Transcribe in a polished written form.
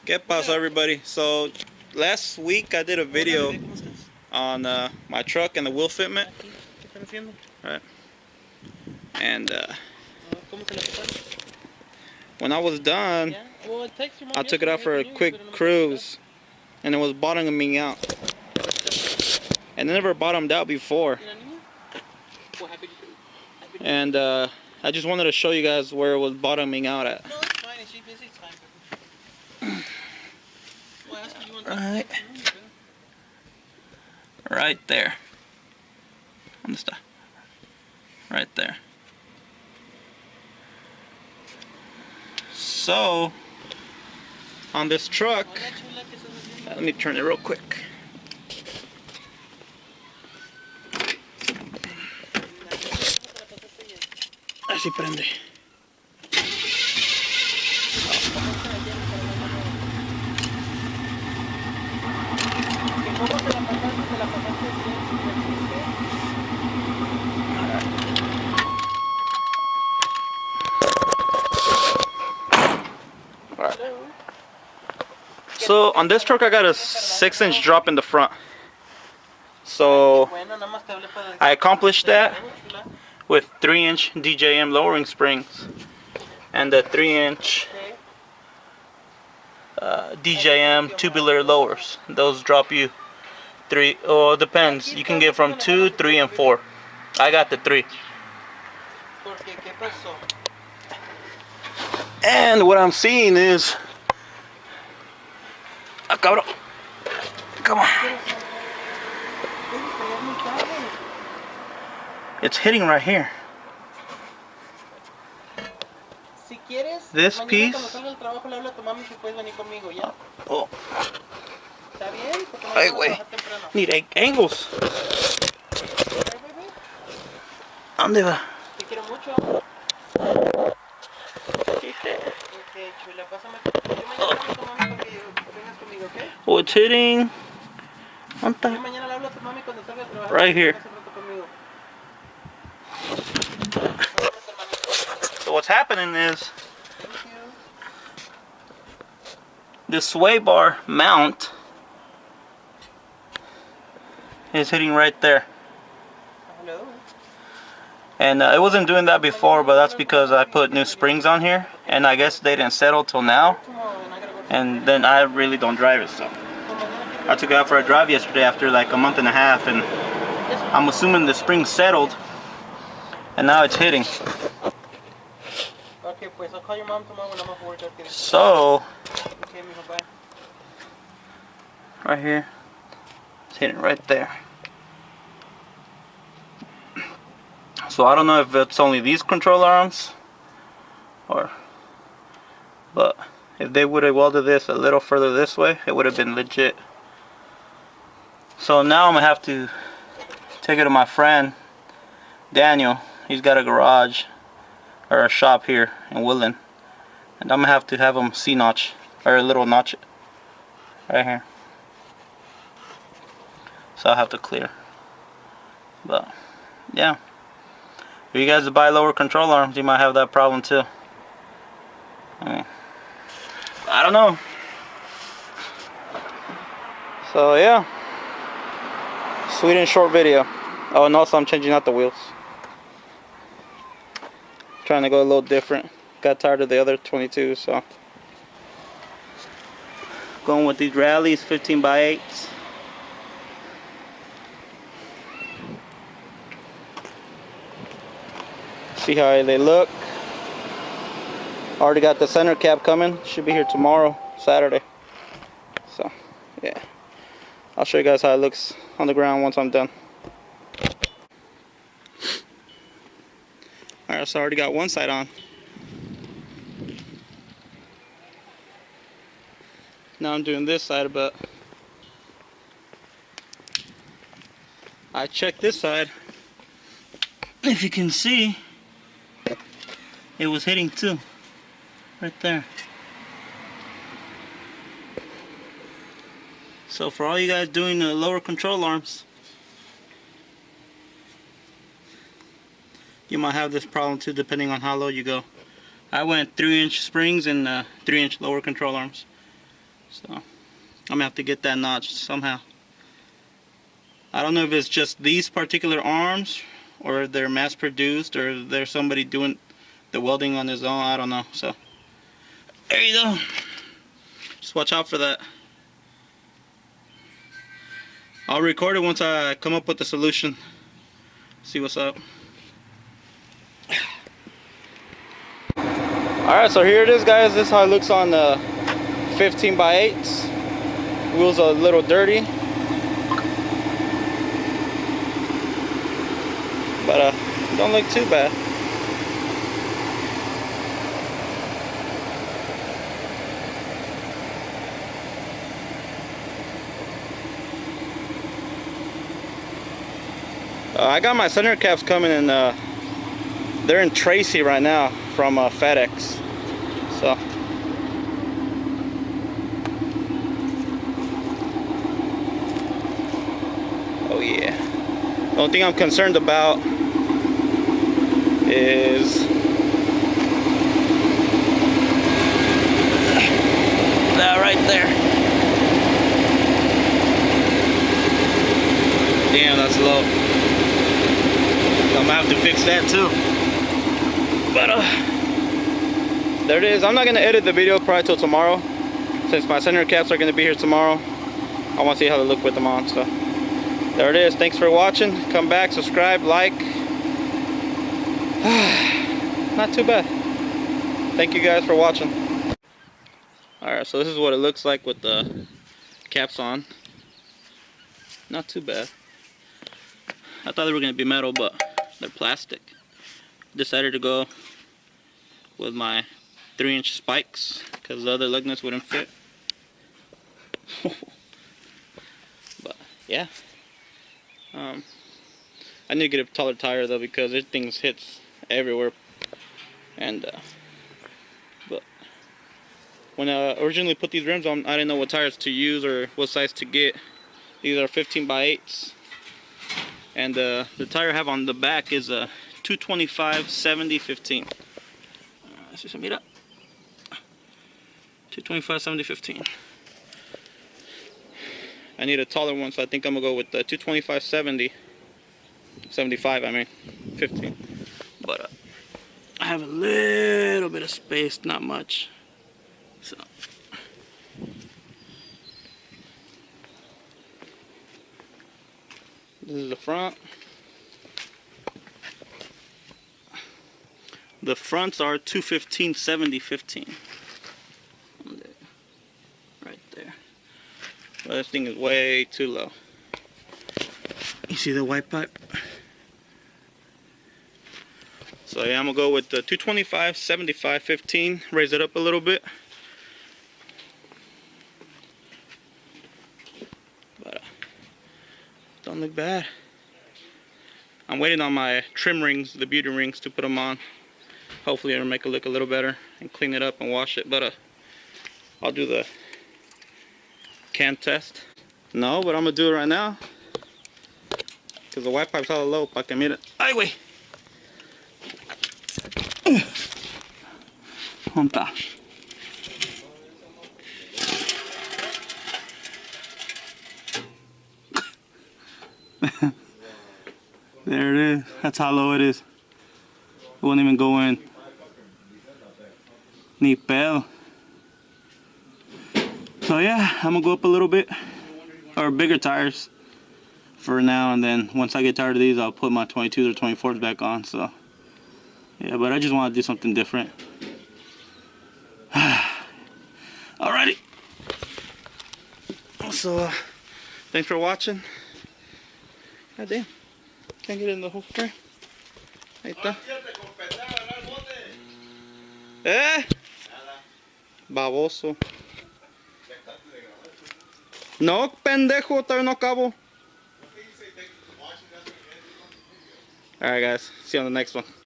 ¿Qué pasó, everybody? So last week I did a video on my truck and the wheel fitment. Right. And when I was done, I took it out for a quick cruise, and it was bottoming out. And it never bottomed out before. And I just wanted to show you guys where it was bottoming out at. No, it's fine. She's busy. It's fine. Right. Right there. Understand? Right there. So on this truck, let me turn it real quick. Así prende. Alright. So on this truck I got a 6-inch drop in the front. So I accomplished that with 3-inch DJM lowering springs and the 3-inch DJM tubular lowers. Those drop you 3, oh, it depends. You can get from 2, 3, and 4. I got the 3. And what I'm seeing is, cabrón, come on. It's hitting right here. This piece. Oh. Hey, wait. Need angles. ¿Dónde va? Te quiero mucho. Oh, it's hitting. Right here. So what's happening is this sway bar mount is hitting right there. And it wasn't doing that before, but that's because I put new springs on here, and I guess they didn't settle till now. And then I really don't drive it, so I took it out for a drive yesterday after like a month and a half, and I'm assuming the spring settled, and now it's hitting. Okay, pues I'll call your mom tomorrow when I'm off work. So Okay, mijo, bye. right here, it's hitting right there. So I don't know if it's only these control arms, but if they would have welded this a little further this way, it would have been legit. So now I'm gonna have to take it to my friend Daniel. He's got a garage or a shop here in Woodland, and I'm gonna have to have him C-notch or a little notch it right here. So I'll have to clear. But yeah, if you guys buy lower control arms, you might have that problem too. I don't know. So yeah, sweet and short video. Oh, and also I'm changing out the wheels. Trying to go a little different. Got tired of the other 22, so going with these rallies 15x8s. See how they look. Already got the center cap coming. Should be here tomorrow, Saturday. So yeah, I'll show you guys how it looks on the ground once I'm done. Alright, so I already got one side on. Now I'm doing this side, but I checked this side. If you can see, it was hitting too. Right there. So for all you guys doing the lower control arms, you might have this problem too, depending on how low you go. I went 3-inch springs and 3-inch lower control arms. So I'm gonna have to get that notched somehow. I don't know if it's just these particular arms, or if they're mass produced, or if there's somebody doing the welding on his own. I don't know. So there you go. Just watch out for that. I'll record it once I come up with the solution. See what's up. Alright, so here it is, guys. This is how it looks on the 15x8s. Wheels are a little dirty, but don't look too bad. I got my center caps coming, and they're in Tracy right now from FedEx. So oh yeah. The only thing I'm concerned about is that right there. Damn, that's low. I'm gonna have to fix that too. But there it is. I'm not gonna edit the video probably till tomorrow, since my center caps are gonna be here tomorrow. I want to see how they look with them on. So there it is. Thanks for watching. Come back, subscribe, like. Not too bad. Thank you guys for watching. Alright, so this is what it looks like with the caps on. Not too bad. I thought they were gonna be metal, but they're plastic. Decided to go with my 3-inch spikes because the other lug nuts wouldn't fit. But yeah, I need to get a taller tire though, because this thing hits everywhere. And but when I originally put these rims on, I didn't know what tires to use or what size to get. These are 15x8s, and the tire I have on the back is a 225/70/15. Si se mira, 225/70/15. I need a taller one, so I think I'm gonna go with the 225/70/75. I mean, 15. But I have a little bit of space, not much. So this is the front. The fronts are 215/70/15. Right there. Well, this thing is way too low. You see the white pipe? So yeah, I'm gonna go with the 225/75/15. Raise it up a little bit. But don't look bad. I'm waiting on my trim rings, the beauty rings, to put them on. Hopefully it'll make it look a little better and clean it up and wash it. But I'll do the can test. No, but I'm gonna do it right now, because the white pipe's all low. I can meet it. Ay, wey. Junta. There it is. That's how low it is. It won't even go in. Ni pedo. So yeah, I'm gonna go up a little bit, or bigger tires for now, and then once I get tired of these, I'll put my 22s or 24s back on. So yeah, but I just want to do something different. Alrighty. So thanks for watching. God damn, can't get it in the whole frame. Ahí está. Baboso. No, pendejo, todavía no acabo. Alright guys, see you on the next one.